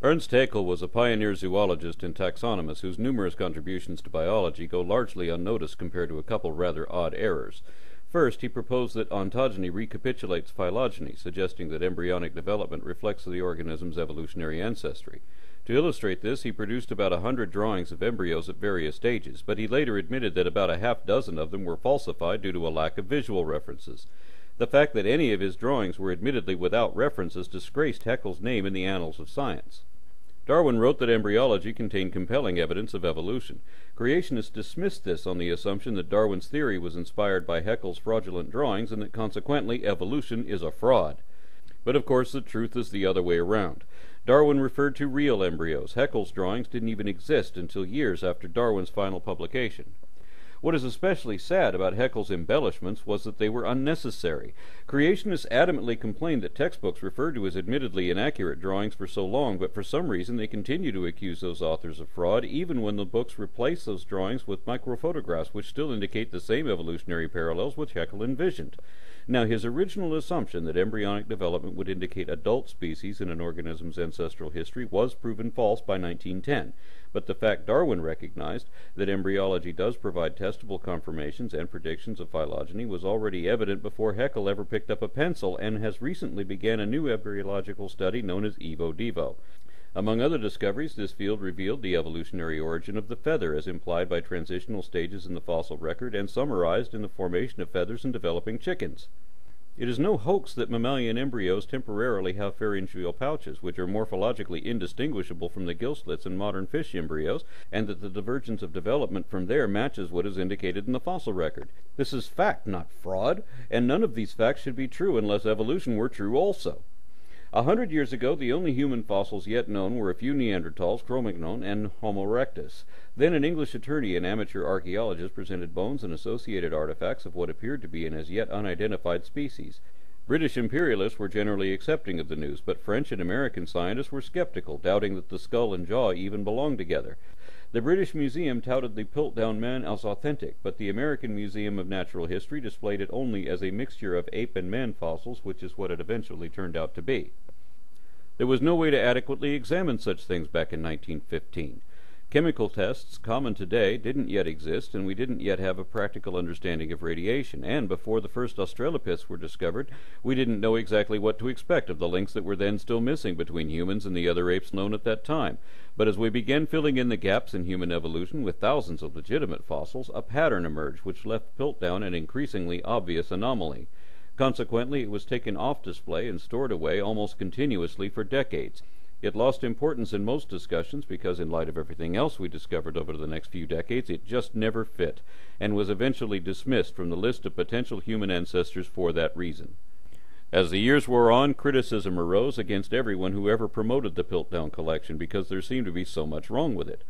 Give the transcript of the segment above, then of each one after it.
Ernst Haeckel was a pioneer zoologist and taxonomist whose numerous contributions to biology go largely unnoticed compared to a couple rather odd errors. First, he proposed that ontogeny recapitulates phylogeny, suggesting that embryonic development reflects the organism's evolutionary ancestry. To illustrate this, he produced about 100 drawings of embryos at various stages, but he later admitted that about a half dozen of them were falsified due to a lack of visual references. The fact that any of his drawings were admittedly without references disgraced Haeckel's name in the annals of science. Darwin wrote that embryology contained compelling evidence of evolution. Creationists dismissed this on the assumption that Darwin's theory was inspired by Haeckel's fraudulent drawings and that consequently evolution is a fraud. But of course the truth is the other way around. Darwin referred to real embryos. Haeckel's drawings didn't even exist until years after Darwin's final publication. What is especially sad about Haeckel's embellishments was that they were unnecessary. Creationists adamantly complained that textbooks referred to his admittedly inaccurate drawings for so long, but for some reason they continue to accuse those authors of fraud, even when the books replace those drawings with microphotographs, which still indicate the same evolutionary parallels which Haeckel envisioned. Now, his original assumption that embryonic development would indicate adult species in an organism's ancestral history was proven false by 1910. But the fact Darwin recognized that embryology does provide testable confirmations and predictions of phylogeny was already evident before Haeckel ever picked up a pencil, and has recently began a new embryological study known as evo-devo. Among other discoveries, this field revealed the evolutionary origin of the feather as implied by transitional stages in the fossil record and summarized in the formation of feathers in developing chickens. It is no hoax that mammalian embryos temporarily have pharyngeal pouches, which are morphologically indistinguishable from the gill slits in modern fish embryos, and that the divergence of development from there matches what is indicated in the fossil record. This is fact, not fraud, and none of these facts should be true unless evolution were true also. 100 years ago, the only human fossils yet known were a few Neanderthals, Cro-Magnon, and Homo erectus. Then an English attorney and amateur archaeologist presented bones and associated artifacts of what appeared to be an as yet unidentified species. British imperialists were generally accepting of the news, but French and American scientists were skeptical, doubting that the skull and jaw even belonged together. The British Museum touted the Piltdown man as authentic, but the American Museum of Natural History displayed it only as a mixture of ape and man fossils, which is what it eventually turned out to be. There was no way to adequately examine such things back in 1915. Chemical tests, common today, didn't yet exist, and we didn't yet have a practical understanding of radiation, and before the first Australopiths were discovered, we didn't know exactly what to expect of the links that were then still missing between humans and the other apes known at that time. But as we began filling in the gaps in human evolution with thousands of legitimate fossils, a pattern emerged which left Piltdown an increasingly obvious anomaly. Consequently, it was taken off display and stored away almost continuously for decades. It lost importance in most discussions because, in light of everything else we discovered over the next few decades, it just never fit, and was eventually dismissed from the list of potential human ancestors for that reason. As the years wore on, criticism arose against everyone who ever promoted the Piltdown collection because there seemed to be so much wrong with it.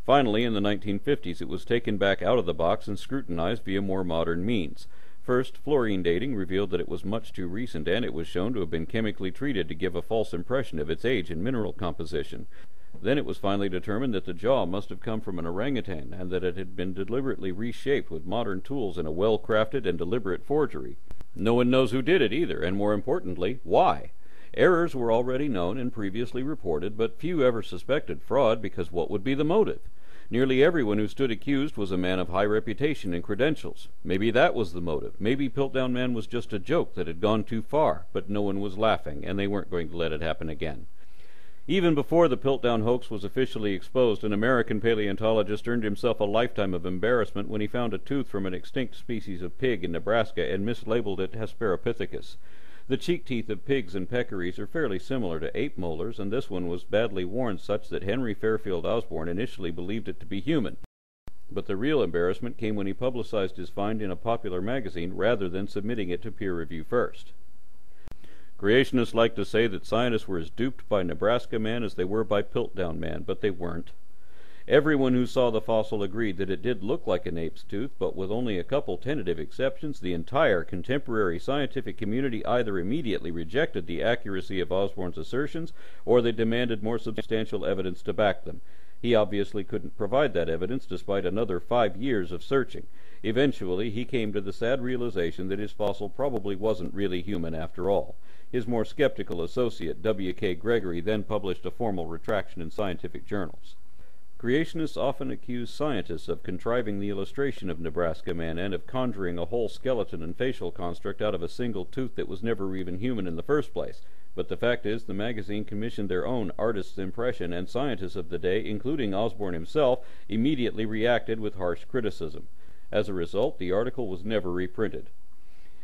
Finally, in the 1950s, it was taken back out of the box and scrutinized via more modern means. First, fluorine dating revealed that it was much too recent, and it was shown to have been chemically treated to give a false impression of its age and mineral composition. Then it was finally determined that the jaw must have come from an orangutan, and that it had been deliberately reshaped with modern tools in a well-crafted and deliberate forgery. No one knows who did it either, and more importantly, why. Errors were already known and previously reported, but few ever suspected fraud, because what would be the motive? Nearly everyone who stood accused was a man of high reputation and credentials. Maybe that was the motive. Maybe Piltdown Man was just a joke that had gone too far, but no one was laughing, and they weren't going to let it happen again. Even before the Piltdown hoax was officially exposed, an American paleontologist earned himself a lifetime of embarrassment when he found a tooth from an extinct species of pig in Nebraska and mislabeled it Hesperopithecus. The cheek teeth of pigs and peccaries are fairly similar to ape molars, and this one was badly worn such that Henry Fairfield Osborn initially believed it to be human. But the real embarrassment came when he publicized his find in a popular magazine rather than submitting it to peer review first. Creationists like to say that scientists were as duped by Nebraska Man as they were by Piltdown Man, but they weren't. Everyone who saw the fossil agreed that it did look like an ape's tooth, but with only a couple tentative exceptions, the entire contemporary scientific community either immediately rejected the accuracy of Osborn's assertions, or they demanded more substantial evidence to back them. He obviously couldn't provide that evidence despite another 5 years of searching. Eventually, he came to the sad realization that his fossil probably wasn't really human after all. His more skeptical associate, W.K. Gregory, then published a formal retraction in scientific journals. Creationists often accuse scientists of contriving the illustration of Nebraska Man and of conjuring a whole skeleton and facial construct out of a single tooth that was never even human in the first place. But the fact is, the magazine commissioned their own artist's impression, and scientists of the day, including Osborn himself, immediately reacted with harsh criticism. As a result, the article was never reprinted.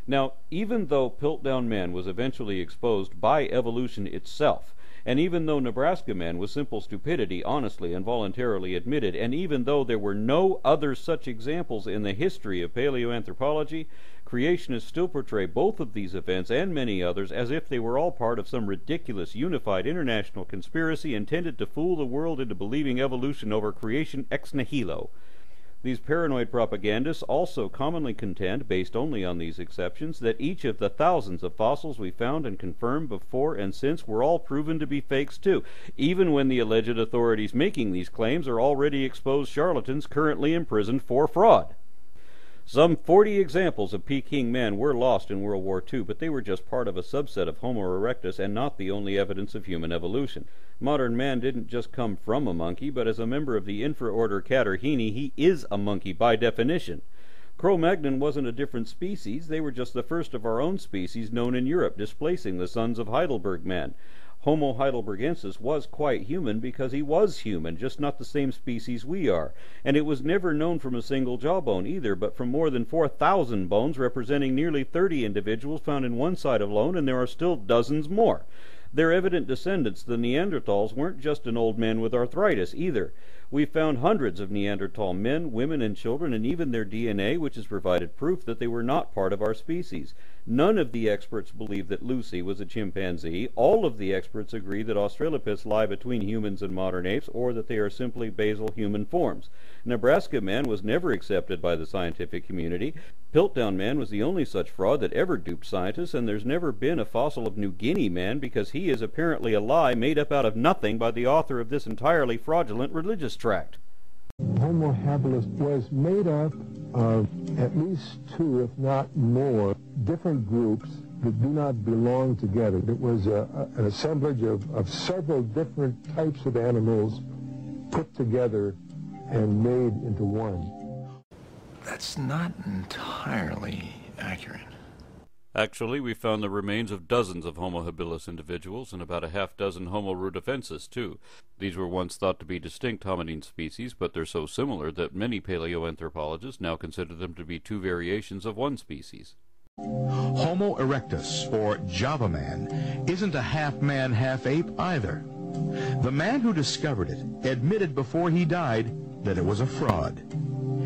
Now, even though Piltdown Man was eventually exposed by evolution itself, and even though Nebraska Man was simple stupidity honestly and voluntarily admitted, and even though there were no other such examples in the history of paleoanthropology, creationists still portray both of these events and many others as if they were all part of some ridiculous unified international conspiracy intended to fool the world into believing evolution over creation ex nihilo. These paranoid propagandists also commonly contend, based only on these exceptions, that each of the thousands of fossils we found and confirmed before and since were all proven to be fakes too, even when the alleged authorities making these claims are already exposed charlatans currently imprisoned for fraud. Some 40 examples of Peking man were lost in World War II, but they were just part of a subset of Homo erectus and not the only evidence of human evolution. Modern man didn't just come from a monkey, but as a member of the infraorder Catarrhini, he is a monkey by definition. Cro-Magnon wasn't a different species, they were just the first of our own species known in Europe, displacing the sons of Heidelberg man. Homo heidelbergensis was quite human because he was human, just not the same species we are. And it was never known from a single jawbone either, but from more than 4,000 bones representing nearly 30 individuals found in one side alone, and there are still dozens more. Their evident descendants, the Neanderthals, weren't just an old man with arthritis either. We found hundreds of Neanderthal men, women, and children, and even their DNA, which has provided proof that they were not part of our species. None of the experts believe that Lucy was a chimpanzee. All of the experts agree that Australopiths lie between humans and modern apes, or that they are simply basal human forms. Nebraska man was never accepted by the scientific community. Piltdown man was the only such fraud that ever duped scientists, and there's never been a fossil of New Guinea man because he is apparently a lie made up out of nothing by the author of this entirely fraudulent religious tract. Homo habilis was made up of at least two, if not more, different groups that do not belong together. It was an assemblage of several different types of animals put together and made into one. That's not entirely accurate. Actually, we found the remains of dozens of Homo habilis individuals and about a half-dozen Homo rudolfensis, too. These were once thought to be distinct hominine species, but they're so similar that many paleoanthropologists now consider them to be two variations of one species. Homo erectus, or Java man, isn't a half-man, half-ape either. The man who discovered it admitted before he died that it was a fraud.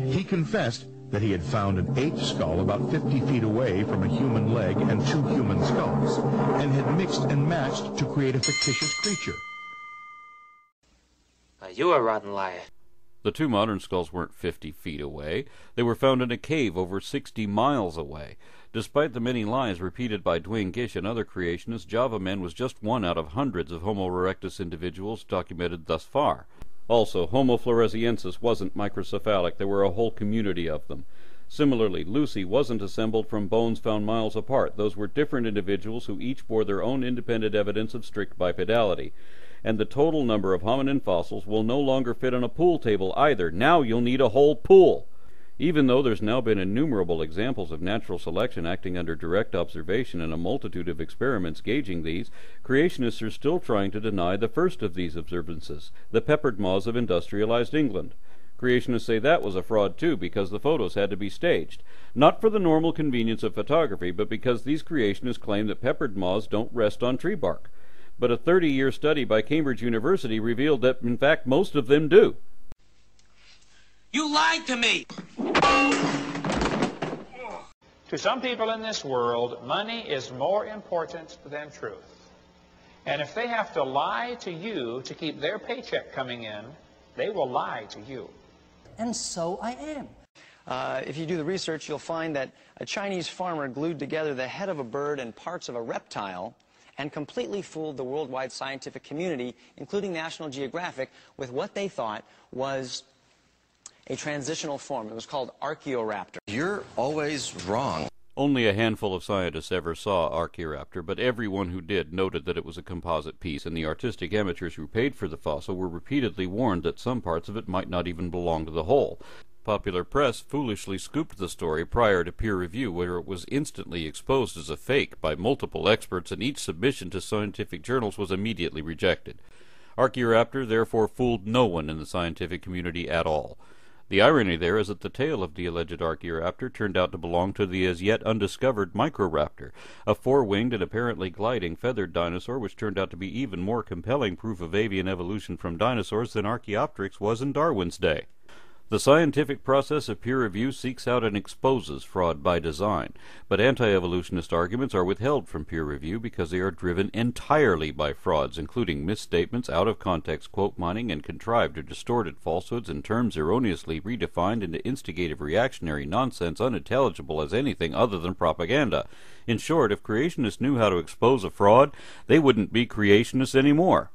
He confessed that he had found an ape skull about 50 feet away from a human leg and two human skulls, and had mixed and matched to create a fictitious creature. You a rotten liar. The two modern skulls weren't 50 feet away. They were found in a cave over 60 miles away. Despite the many lies repeated by Duane Gish and other creationists, Java man was just one out of hundreds of Homo erectus individuals documented thus far. Also, Homo floresiensis wasn't microcephalic. There were a whole community of them. Similarly, Lucy wasn't assembled from bones found miles apart. Those were different individuals who each bore their own independent evidence of strict bipedality. And the total number of hominin fossils will no longer fit on a pool table either. Now you'll need a whole pool. Even though there's now been innumerable examples of natural selection acting under direct observation and a multitude of experiments gauging these, creationists are still trying to deny the first of these observances, the peppered moths of industrialized England. Creationists say that was a fraud too, because the photos had to be staged. Not for the normal convenience of photography, but because these creationists claim that peppered moths don't rest on tree bark. But a 30-year study by Cambridge University revealed that, in fact, most of them do. You lied to me! To some people in this world, money is more important than truth. And if they have to lie to you to keep their paycheck coming in, they will lie to you. And so I am. If you do the research, you'll find that a Chinese farmer glued together the head of a bird and parts of a reptile and completely fooled the worldwide scientific community, including National Geographic, with what they thought was a transitional form. It was called Archaeoraptor. You're always wrong. Only a handful of scientists ever saw Archaeopteryx, but everyone who did noted that it was a composite piece, and the artistic amateurs who paid for the fossil were repeatedly warned that some parts of it might not even belong to the whole. Popular press foolishly scooped the story prior to peer review, where it was instantly exposed as a fake by multiple experts, and each submission to scientific journals was immediately rejected. Archaeopteryx therefore fooled no one in the scientific community at all. The irony there is that the tail of the alleged Archaeopteryx turned out to belong to the as yet undiscovered Microraptor, a four-winged and apparently gliding feathered dinosaur which turned out to be even more compelling proof of avian evolution from dinosaurs than Archaeopteryx was in Darwin's day. The scientific process of peer review seeks out and exposes fraud by design, but anti-evolutionist arguments are withheld from peer review because they are driven entirely by frauds, including misstatements, out-of-context quote mining, and contrived or distorted falsehoods and terms erroneously redefined into instigative reactionary nonsense unintelligible as anything other than propaganda. In short, if creationists knew how to expose a fraud, they wouldn't be creationists anymore.